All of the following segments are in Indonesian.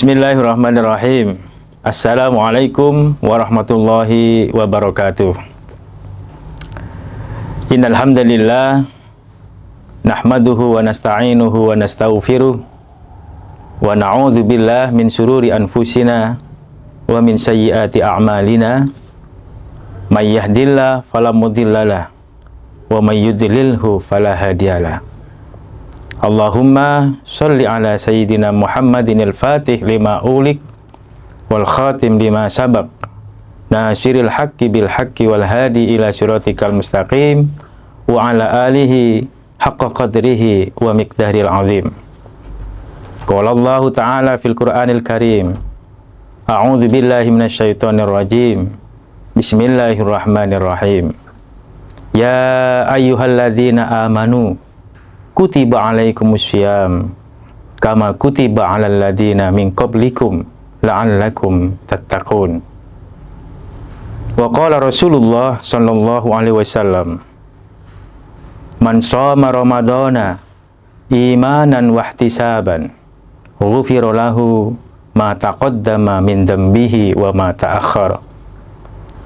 Bismillahirrahmanirrahim. Assalamualaikum warahmatullahi wabarakatuh. Innal hamdalillah nahmaduhu wa nasta'inuhu wa nastaghfiruh wa na'udzu billahi min syururi anfusina wa min sayyiati a'malina. May yahdihillahu fala mudhillalah wa may yudlilhu fala hadiyalah. Allahumma sholli ala sayyidina Muhammadin al-Fatih lima ulik wal khatim lima sabaq nasiril haqqi bil haqqi wal hadi ila siratikal mustaqim wa ala alihi haqqa qadrihi wa miqdaril azim. Qala Allah ta'ala fil Qur'anil Karim, a'udzu billahi minasyaitonir rajim. Bismillahirrahmanirrahim. Ya ayyuhalladzina amanu kutiba alaikumussyam kama kutiba alal ladzina min qablikum la'allakum tattaqun. Wa qala Rasulullah sallallahu alaihi wasallam, man shoma ramadhana imanan wa ihtisaban ghufira lahu ma taqaddama min dhanbihi wa ma ta'akhkhara.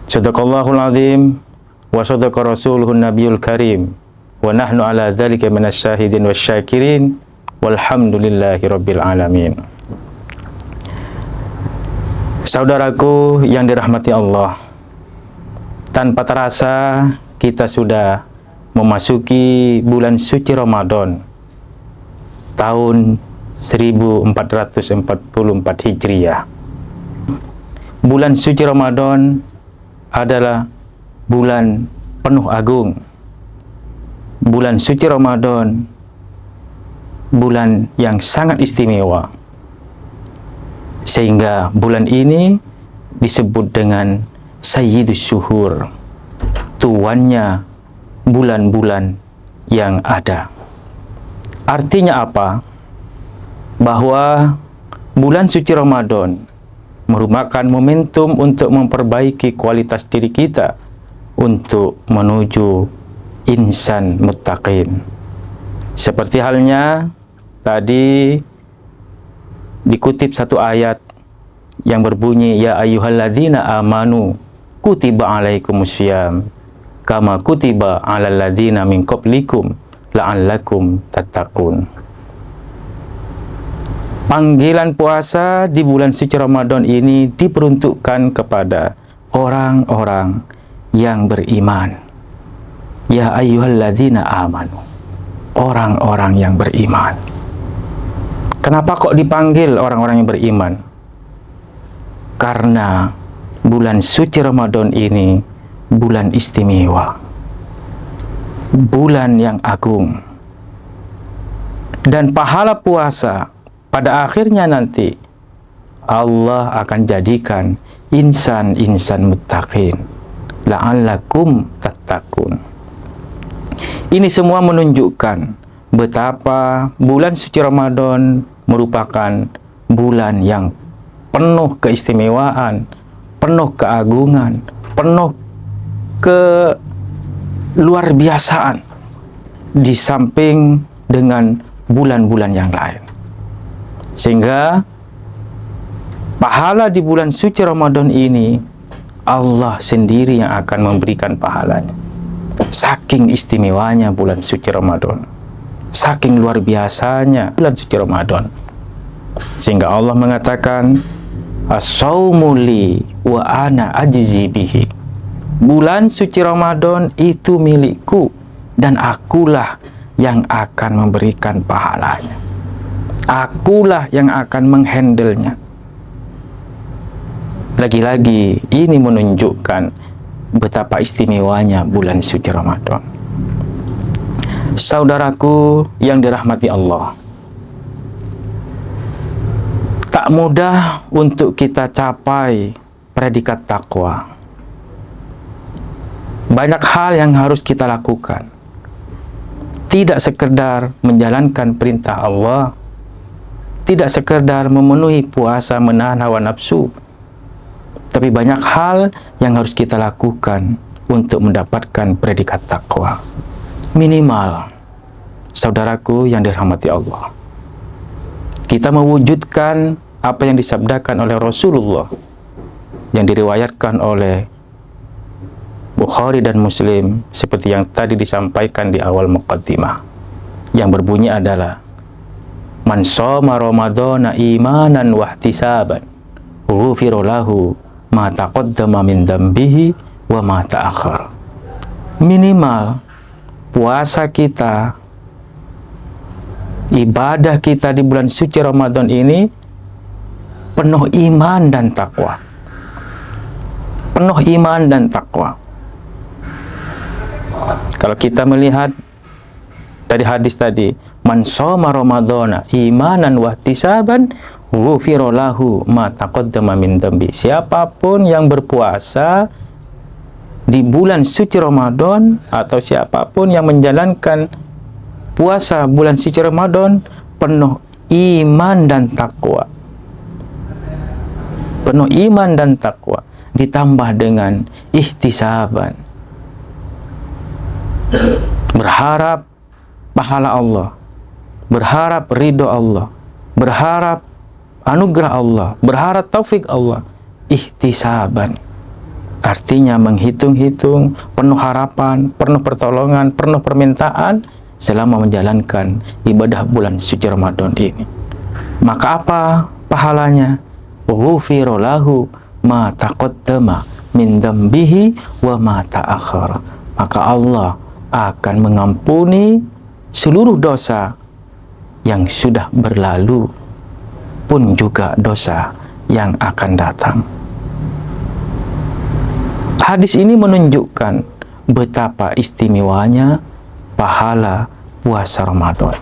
Shadaqallahul azim wa shadaqa rasuluhun nabiyul karim wa nahnu ala dzalika minasyahidin wasyakirin walhamdulillahi rabbil alamin. Saudaraku yang dirahmati Allah, tanpa terasa kita sudah memasuki bulan suci Ramadan tahun 1444 Hijriah. Bulan suci Ramadan adalah bulan penuh agung. Bulan suci Ramadan, bulan yang sangat istimewa, sehingga bulan ini disebut dengan Sayyidus Syuhur, tuannya bulan-bulan yang ada. Artinya apa? Bahwa bulan suci Ramadan merupakan momentum untuk memperbaiki kualitas diri kita untuk menuju insan muttaqin. Seperti halnya tadi dikutip satu ayat yang berbunyi, ya ayyuhalladzina amanu kutiba alaikumussyam kama kutiba alal ladzina min qablikum la'allakum tattaqun. Panggilan puasa di bulan suci Ramadan ini diperuntukkan kepada orang-orang yang beriman. Ya ayyuhalladzina amanu, orang-orang yang beriman. Kenapa kok dipanggil orang-orang yang beriman? Karena bulan suci Ramadan ini bulan istimewa, bulan yang agung, dan pahala puasa pada akhirnya nanti Allah akan jadikan insan-insan muttaqin, la'allakum tattaqun. Ini semua menunjukkan betapa bulan suci Ramadan merupakan bulan yang penuh keistimewaan, penuh keagungan, penuh keluar biasaan di samping dengan bulan-bulan yang lain. Sehingga pahala di bulan suci Ramadan ini Allah sendiri yang akan memberikan pahalanya. Saking istimewanya bulan suci Ramadan, saking luar biasanya bulan suci Ramadan, sehingga Allah mengatakan as-saumu li wa ana ajzi bihi. Bulan suci Ramadan itu milikku dan akulah yang akan memberikan pahalanya, akulah yang akan menghandlenya. Lagi-lagi ini menunjukkan betapa istimewanya bulan suci Ramadan. Saudaraku yang dirahmati Allah, tak mudah untuk kita capai predikat takwa. Banyak hal yang harus kita lakukan. Tidak sekedar menjalankan perintah Allah, tidak sekedar memenuhi puasa menahan hawa nafsu, tapi banyak hal yang harus kita lakukan untuk mendapatkan predikat takwa. Minimal, saudaraku yang dirahmati Allah, kita mewujudkan apa yang disabdakan oleh Rasulullah yang diriwayatkan oleh Bukhari dan Muslim seperti yang tadi disampaikan di awal muqaddimah, yang berbunyi adalah man shoma ramadhana imanan wa ihtisaban ghufira lahu ma taqaddama min dambihi wa ma ta'akhkhar. Minimal puasa kita, ibadah kita di bulan suci Ramadan ini penuh iman dan takwa. Penuh iman dan takwa. Kalau kita melihat dari hadis tadi, man shoma ramadhana imanan wa ihtisaban ghufira lahu ma taqaddama min dambi. Siapapun yang berpuasa di bulan suci Ramadan, atau siapapun yang menjalankan puasa bulan suci Ramadan penuh iman dan takwa. Penuh iman dan takwa ditambah dengan ihtisaban. Berharap pahala Allah, berharap ridho Allah, berharap anugerah Allah, berharap taufik Allah. Ihtisaban artinya menghitung-hitung, penuh harapan, penuh pertolongan, penuh permintaan selama menjalankan ibadah bulan suci Ramadan ini. Maka apa pahalanya? Ghufira lahu ma taqaddama min dambihi wa ma ta'akhkhar. Maka Allah akan mengampuni seluruh dosa yang sudah berlalu pun juga dosa yang akan datang. Hadis ini menunjukkan betapa istimewanya pahala puasa Ramadan.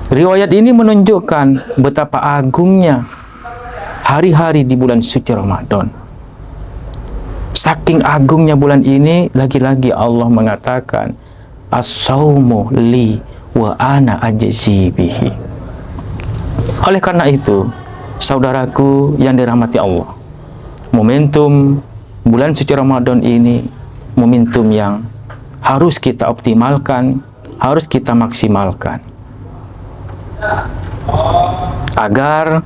Riwayat ini menunjukkan betapa agungnya hari-hari di bulan suci Ramadan. Saking agungnya bulan ini, lagi-lagi Allah mengatakan as-saumu li wa ana ajzi bihi. Oleh karena itu, saudaraku yang dirahmati Allah, momentum bulan suci Ramadan ini momentum yang harus kita optimalkan, harus kita maksimalkan agar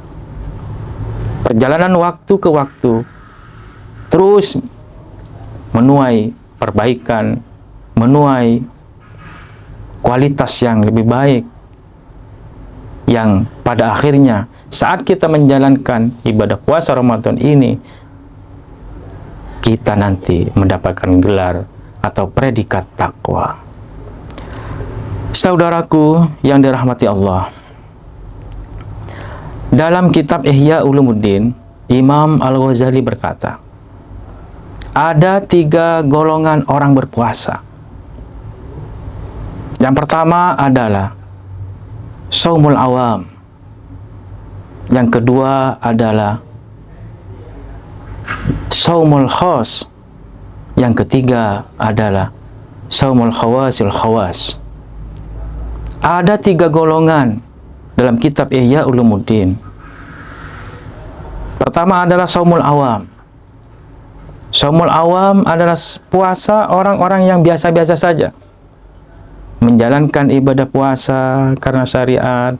perjalanan waktu ke waktu terus menuai perbaikan, menuai kualitas yang lebih baik, yang pada akhirnya saat kita menjalankan ibadah puasa Ramadan ini, kita nanti mendapatkan gelar atau predikat takwa. Saudaraku yang dirahmati Allah, dalam kitab Ihya Ulumuddin, Imam Al-Ghazali berkata, ada 3 golongan orang berpuasa. Yang pertama adalah shaumul awam. Yang kedua adalah shaumul khas. Yang ketiga adalah shaumul khawasil khawas. Ada 3 golongan dalam kitab Ihya Ulumuddin. Pertama adalah shaumul awam. Shaumul awam adalah puasa orang-orang yang biasa-biasa saja, menjalankan ibadah puasa karena syariat,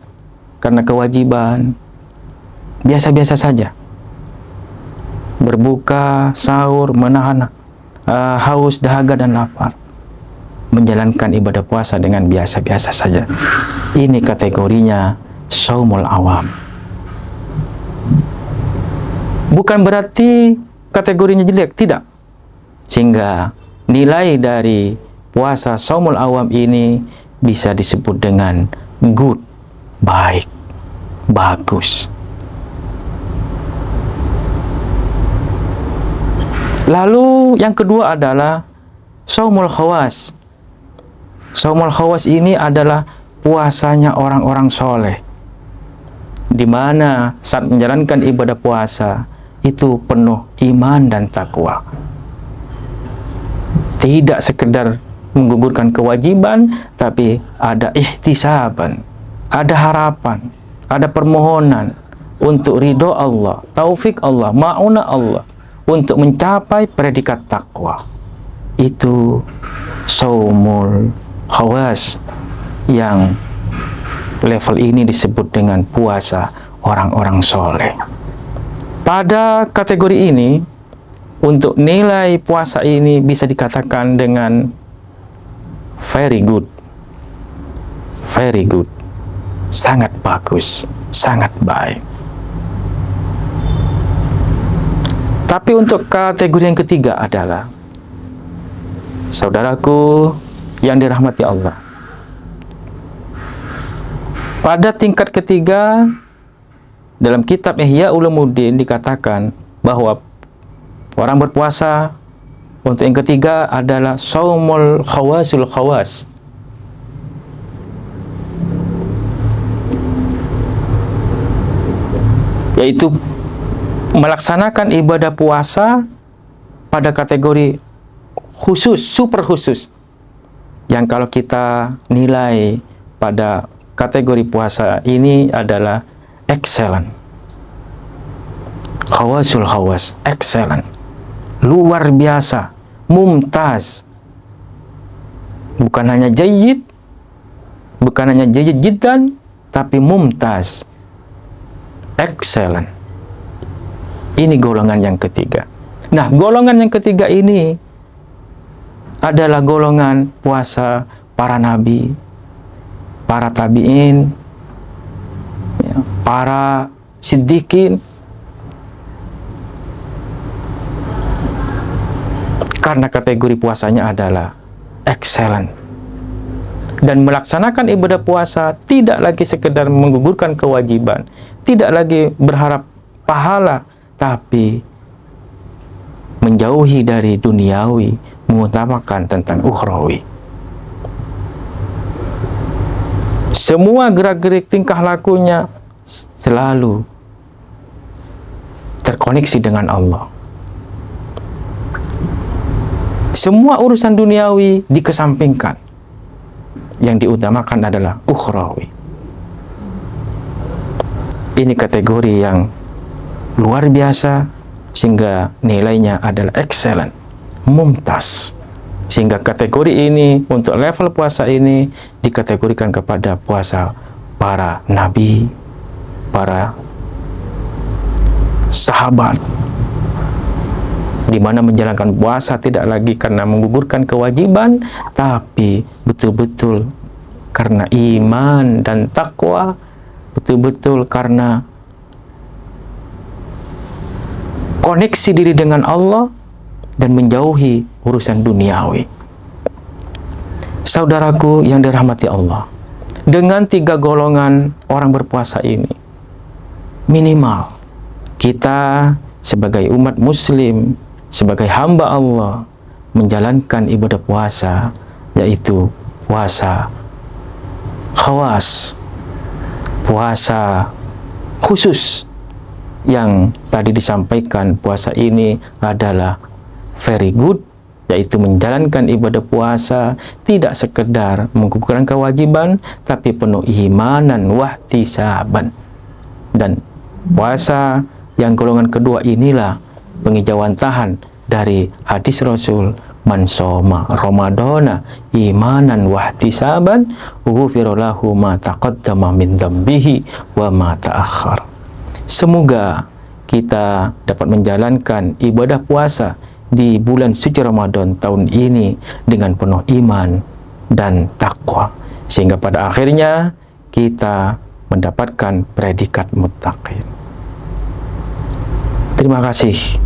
karena kewajiban, biasa-biasa saja. Berbuka, sahur, menahan haus, dahaga, dan lapar. Menjalankan ibadah puasa dengan biasa-biasa saja. Ini kategorinya shaumul awam. Bukan berarti kategorinya jelek, tidak. Sehingga nilai dari puasa shaumul awam ini bisa disebut dengan good, baik, bagus. Lalu yang kedua adalah shaumul khawas. Shaumul khawas ini adalah puasanya orang-orang soleh, di mana saat menjalankan ibadah puasa itu penuh iman dan takwa. Tidak sekedar menggugurkan kewajiban, tapi ada ihtisaban, ada harapan, ada permohonan untuk ridho Allah, taufik Allah, ma'unah Allah, untuk mencapai predikat takwa. Itu shaumul khawas, yang level ini disebut dengan puasa orang-orang soleh. Pada kategori ini, untuk nilai puasa ini bisa dikatakan dengan very good, sangat bagus, sangat baik. Tapi untuk kategori yang ketiga adalah, saudaraku yang dirahmati Allah, pada tingkat ketiga dalam kitab Ihya Ulumuddin dikatakan bahwa orang berpuasa untuk yang ketiga adalah saumul khawasul khawas, yaitu melaksanakan ibadah puasa pada kategori khusus, super khusus, yang kalau kita nilai pada kategori puasa ini adalah excellent, khawasul khawas, excellent, luar biasa, mumtaz, bukan hanya jayyid, bukan hanya jayyid jiddan, tapi mumtaz, excellent. Ini golongan yang ketiga. Nah, golongan yang ketiga ini adalah golongan puasa para nabi, para tabi'in, para siddiqin, karena kategori puasanya adalah excellent, dan melaksanakan ibadah puasa tidak lagi sekedar menggugurkan kewajiban, tidak lagi berharap pahala, tapi menjauhi dari duniawi, mengutamakan tentang ukhrawi. Semua gerak-gerik tingkah lakunya selalu terkoneksi dengan Allah. Semua urusan duniawi dikesampingkan. Yang diutamakan adalah ukhrawi. Ini kategori yang luar biasa, sehingga nilainya adalah excellent, mumtaz. Sehingga kategori ini, untuk level puasa ini, dikategorikan kepada puasa para nabi, para sahabat, di mana menjalankan puasa tidak lagi karena menggugurkan kewajiban, tapi betul-betul karena iman dan takwa, betul-betul karena koneksi diri dengan Allah dan menjauhi urusan duniawi. Saudaraku yang dirahmati Allah, dengan tiga golongan orang berpuasa ini, minimal kita sebagai umat muslim, sebagai hamba Allah, menjalankan ibadah puasa, yaitu puasa khawas, puasa khusus, yang tadi disampaikan. Puasa ini adalah very good, yaitu menjalankan ibadah puasa tidak sekedar menggugurkan kewajiban, tapi penuh imanan wahtisaban. Dan puasa yang golongan kedua inilah penghijauan tahan dari hadis Rasul, man shoma ramadhana imanan wahtisaban ghufira lahu ma taqaddama min dzambihi wa ma ta'akhkhar. Semoga kita dapat menjalankan ibadah puasa di bulan suci Ramadan tahun ini dengan penuh iman dan takwa, sehingga pada akhirnya kita mendapatkan predikat muttaqin. Terima kasih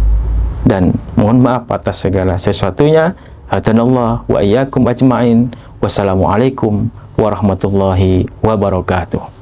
dan mohon maaf atas segala sesuatunya. Hadanallah wa iyyakum ajma'in. Wassalamualaikum warahmatullahi wabarakatuh.